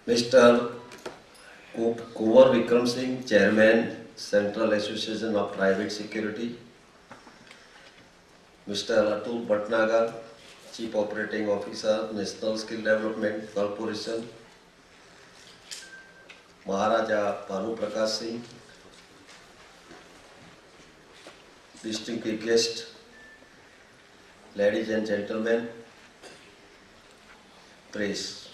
Mr. Kumar Vikram Singh, Chairman, Central Association of Private Security. Mr. Atul Bhatnagar, Chief Operating Officer, National Skill Development Corporation. Maharaja Bhanu Prakash Singh, distinguished guest, ladies and gentlemen, press.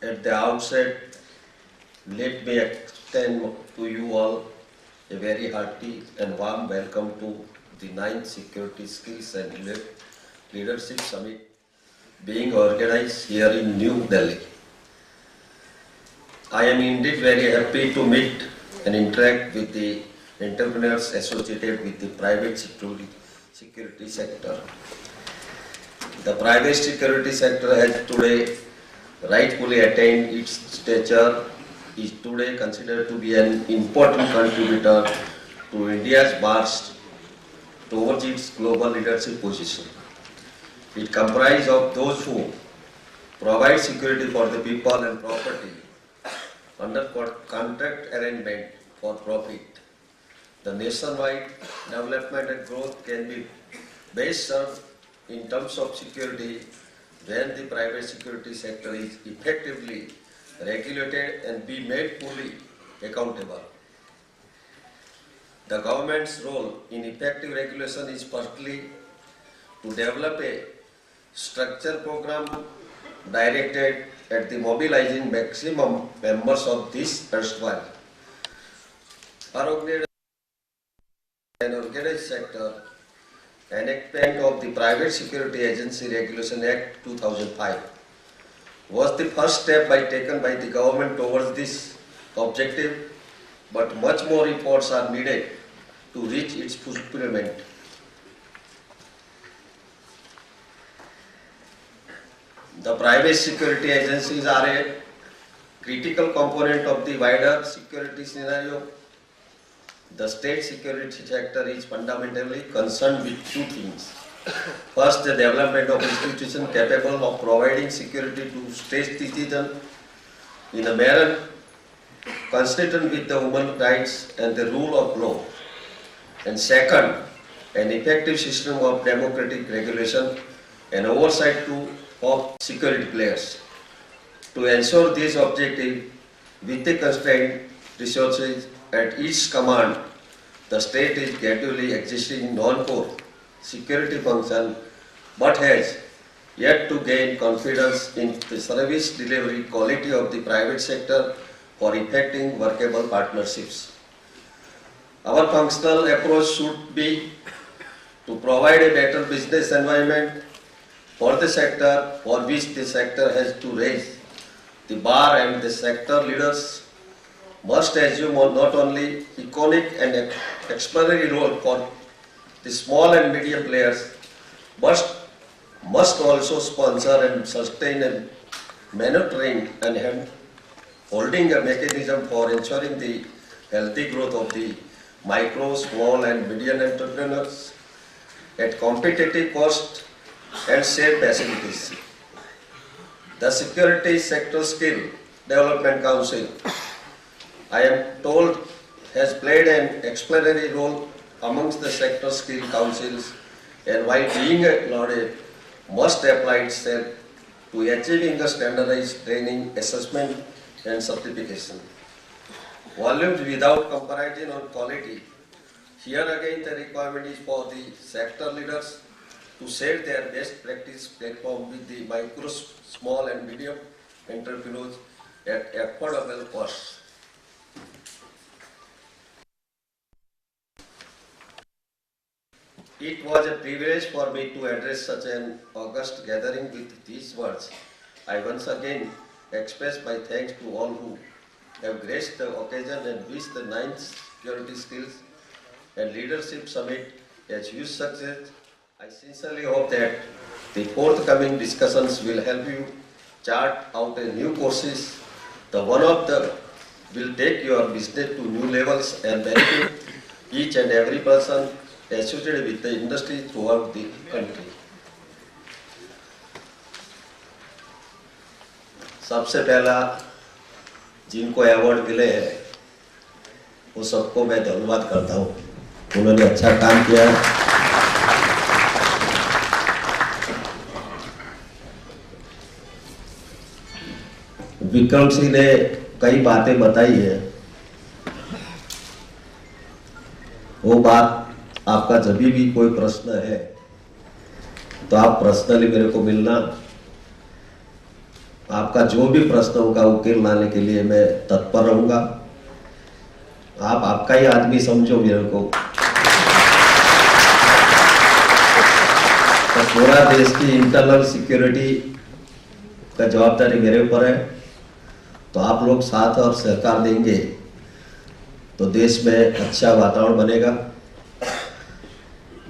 At the outset, let me extend to you all a very hearty and warm welcome to the 9th Security Skills and Leadership Summit being organized here in New Delhi. I am indeed very happy to meet and interact with the entrepreneurs associated with the private security sector. The private security sector has today rightfully attained its stature, is today considered to be an important contributor to India's march towards its global leadership position. It comprises of those who provide security for the people and property under contract arrangement for profit. The nationwide development and growth can be best served in terms of security when the private security sector is effectively regulated and be made fully accountable. The government's role in effective regulation is firstly to develop a structured program directed at the mobilizing maximum members of this erstwhile organized sector. Enactment of the Private Security Agency Regulation Act 2005 was the first step taken by the government towards this objective, but much more efforts are needed to reach its fulfillment. The private security agencies are a critical component of the wider security scenario. The state security sector is fundamentally concerned with two things. First, the development of institutions capable of providing security to state citizens in a manner consistent with the human rights and the rule of law. And second, an effective system of democratic regulation and oversight of security players. To ensure this objective with the constrained resources at its command, the state is gradually existing non-core security function, but has yet to gain confidence in the service delivery quality of the private sector for effecting workable partnerships. Our functional approach should be to provide a better business environment for the sector, for which the sector has to raise the bar, and the sector leaders must assume not only iconic and exemplary role for the small and medium players, but must also sponsor and sustain and monitoring and holding a mechanism for ensuring the healthy growth of the micro, small and medium entrepreneurs at competitive cost and shared facilities. The Security Sector Skill Development Council, I am told, has played an exemplary role amongst the sector skill councils, and while being lauded, must apply itself to achieving a standardized training, assessment and certification. Volumes without comparison on quality. Here again the requirement is for the sector leaders to set their best practice platform with the micro, small and medium entrepreneurs at affordable costs. It was a privilege for me to address such an august gathering with these words. I once again express my thanks to all who have graced the occasion and wish the 9th Security Skills and Leadership Summit a huge success. I sincerely hope that the forthcoming discussions will help you chart out a new courses. The one of the will take your business to new levels and benefit each and every person associated with the industry throughout the country. सबसे पहला जिनको award मिले हैं वो सबको मैं धन्यवाद करता हूँ, उन्होंने अच्छा काम किया है। विक्रम सिंह ने कई बातें बताई है, वो बात आपका जब भी कोई प्रश्न है तो आप पर्सनली मेरे को मिलना, आपका जो भी प्रश्न होगा उकेल लाने के लिए मैं तत्पर रहूंगा। आप आपका ही आदमी समझो मेरे को, तो पूरा देश की इंटरनल सिक्योरिटी का जवाबदारी मेरे ऊपर है, तो आप लोग साथ और सहकार देंगे तो देश में अच्छा वातावरण बनेगा।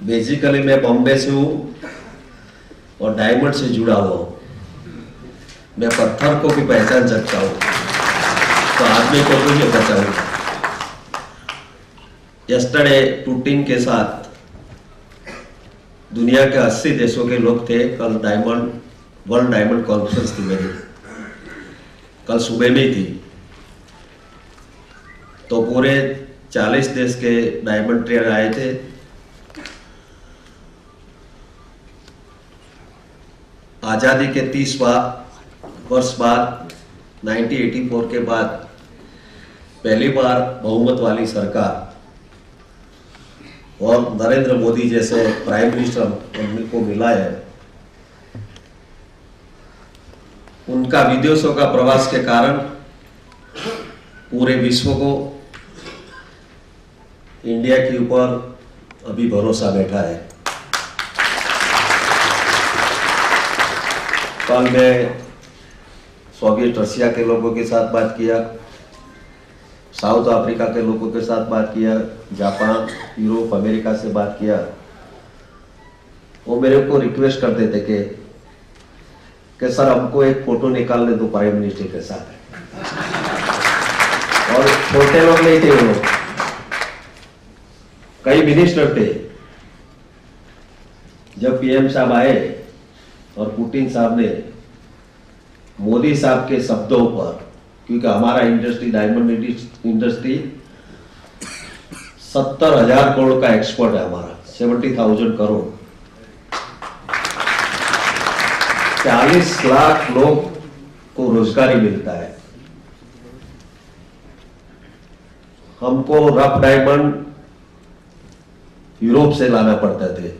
बेसिकली मैं बॉम्बे से हूँ और डायमंड से जुड़ा हुआ हूँ, मैं पत्थर को भी पहचान सकता हूँ तो आदमी को भी मैं बचाऊंगा। यस्टरडे पुतिन के साथ दुनिया के 80 देशों के लोग थे। कल वर्ल्ड डायमंड कॉन्फ्रेंस थी मेरी, कल सुबह में थी, तो पूरे 40 देश के डायमंड ट्रेडर आए थे। आजादी के 30 वर्ष बाद 1984 के बाद पहली बार बहुमत वाली सरकार और नरेंद्र मोदी जैसे प्राइम मिनिस्टर को मिला है। उनका विदेशों का प्रवास के कारण पूरे विश्व को इंडिया के ऊपर अभी भरोसा बैठा है। कल मैं सोवियत रशिया के लोगों के साथ बात किया, साउथ अफ्रीका के लोगों के साथ बात किया, जापान, यूरोप, अमेरिका से बात किया। वो मेरे को रिक्वेस्ट करते थे कि सर हमको एक फोटो निकालने दो प्राइम मिनिस्टर के साथ। और छोटे लोग नहीं थे वो, कई मिनिस्टर थे। जब पीएम साहब आए और पुतिन साहब ने मोदी साहब के शब्दों पर, क्योंकि हमारा इंडस्ट्री डायमंड इंडस्ट्री 70,000 करोड़ का एक्सपोर्ट है हमारा, 70,000 करोड़, 40 लाख लोग को रोजगारी मिलता है। हमको रफ डायमंड यूरोप से लाना पड़ते थे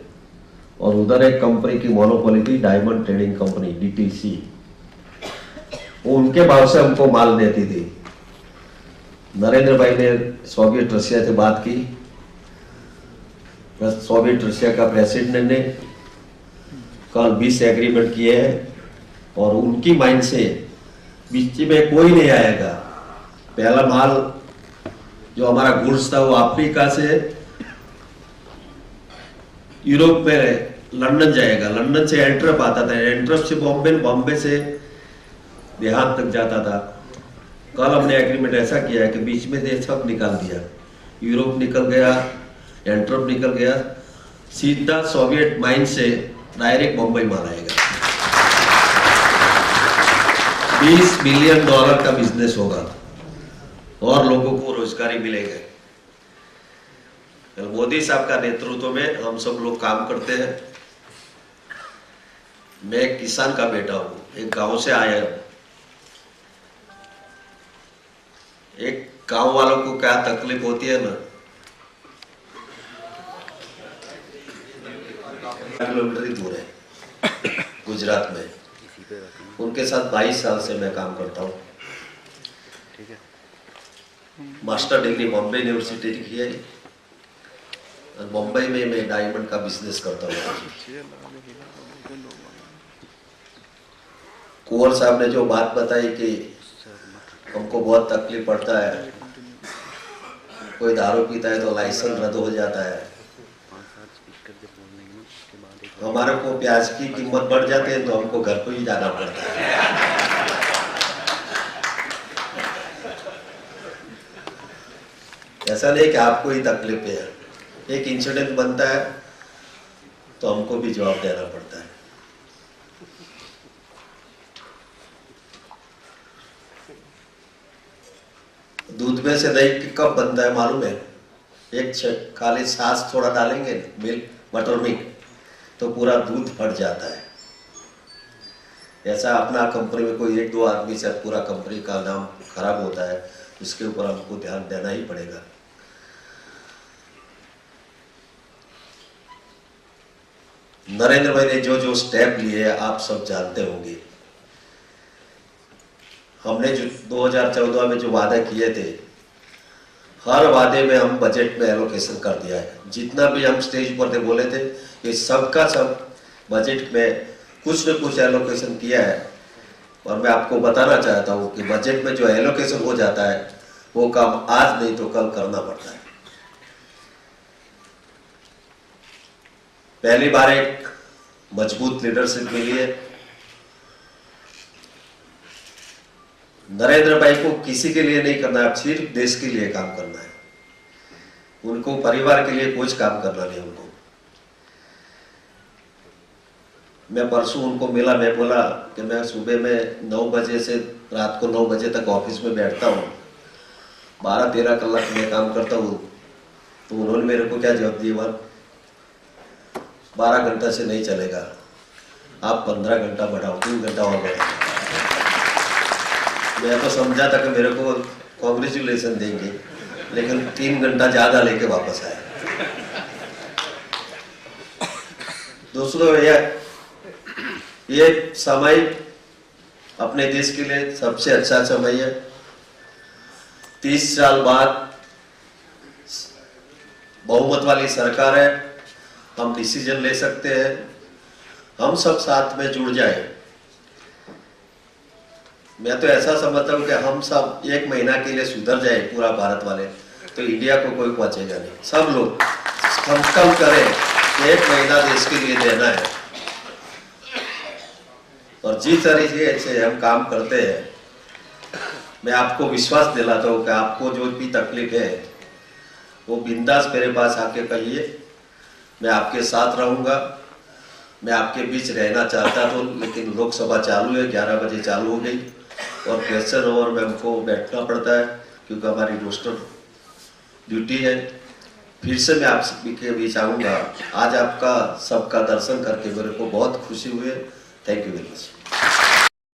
और उधर एक कंपनी की मोनोपोली थी, डायमंड ट्रेडिंग कंपनी डीटीसी, वो उनके भाव से हमको माल देती थी। नरेंद्र भाई ने सोवियत रशिया से बात की, सोवियत रशिया का प्रेसिडेंट ने कल 20 एग्रीमेंट किए हैं और उनकी माइंड से बीच में कोई नहीं आएगा। पहला माल जो हमारा गुड्स था वो अफ्रीका से यूरोप में लंदन जाएगा, लंदन से एंट्रप आता था, एंट्रप से बॉम्बे, बॉम्बे से देहात तक जाता था। कल हमने एग्रीमेंट ऐसा किया है कि बीच में से सब निकाल दिया, यूरोप निकल गया, एंट्रप निकल गया, सीधा सोवियत माइन से डायरेक्ट मुंबई माल आएगा। $20 बिलियन का बिजनेस होगा और लोगों को रोजगारी मिलेगा। मोदी साहब का नेतृत्व में हम सब लोग काम करते हैं। मैं एक किसान का बेटा हूं, एक गांव से आया हूं। एक गांव वालों को क्या तकलीफ होती है ना, किलोमीटर दूर है गुजरात में, उनके साथ 22 साल से मैं काम करता हूँ। मास्टर डिग्री बॉम्बे यूनिवर्सिटी की है और मुंबई में मैं डायमंड का बिजनेस करता हूँ। कुंवर साहब ने जो बात बताई कि हमको बहुत तकलीफ पड़ता है, कोई दारू पीता है तो लाइसेंस रद्द हो जाता है, हमारे को प्याज की कीमत बढ़ जाती है तो हमको घर को ही जाना पड़ता है। ऐसा नहीं कि आपको ही तकलीफ है, एक इंसिडेंट बनता है तो हमको भी जवाब देना पड़ता है। दूध में से दही कब बनता है मालूम है? एक खाली छाछ थोड़ा डालेंगे मिल्क, बटर मिल्क, तो पूरा दूध फट जाता है। ऐसा अपना कंपनी में कोई एक दो आदमी से पूरा कंपनी का नाम खराब होता है, इसके ऊपर हमको ध्यान देना ही पड़ेगा। नरेंद्र भाई ने जो जो स्टेप लिए आप सब जानते होंगे। हमने जो 2014 में जो वादे किए थे, हर वादे में हम बजट में एलोकेशन कर दिया है। जितना भी हम स्टेज पर थे बोले थे कि सबका सब बजट में कुछ न कुछ एलोकेशन किया है। और मैं आपको बताना चाहता हूं कि बजट में जो एलोकेशन हो जाता है वो काम आज नहीं तो कल करना पड़ता है। पहली बार एक मजबूत लीडरशिप मिली है। नरेंद्र भाई को किसी के लिए नहीं करना है, सिर्फ देश के लिए काम करना है। उनको परिवार के लिए कुछ काम करना नहीं। उनको मैं परसों उनको मिला, मैं बोला कि मैं सुबह में 9 बजे से रात को 9 बजे तक ऑफिस में बैठता हूँ, 12-13 कलाक मैं काम करता हूँ। तो उन्होंने मेरे को क्या जवाब दिया, 12 घंटा से नहीं चलेगा, आप 15 घंटा बढ़ाओ, 3 घंटा और बढ़ाओ। मैं तो समझा था कि मेरे को कॉन्ग्रेचुलेसन देंगे, लेकिन 3 घंटा ज्यादा लेके वापस आए। दोस्तों, ये समय अपने देश के लिए सबसे अच्छा समय है। 30 साल बाद बहुमत वाली सरकार है, हम डिसीजन ले सकते हैं। हम सब साथ में जुड़ जाए। मैं तो ऐसा समझता हूं कि हम सब 1 महीना के लिए सुधर जाए पूरा भारत वाले, तो इंडिया को कोई पहुंचेगा नहीं। सब लोग संकल्प करें कि 1 महीना देश के लिए देना है। और जिस तरीके से हम काम करते हैं, मैं आपको विश्वास दिलाता हूं कि आपको जो भी तकलीफ है वो बिंदास मेरे पास आके कहिए, मैं आपके साथ रहूंगा। मैं आपके बीच रहना चाहता था, लेकिन लोकसभा चालू है, 11 बजे चालू हो गई और क्वेश्चन ओवर में हमको बैठना पड़ता है क्योंकि हमारी रोस्टर ड्यूटी है। फिर से मैं आप सभी के बीच आऊँगा। आज आपका सबका दर्शन करके मेरे को बहुत खुशी हुई है। Thank you very much.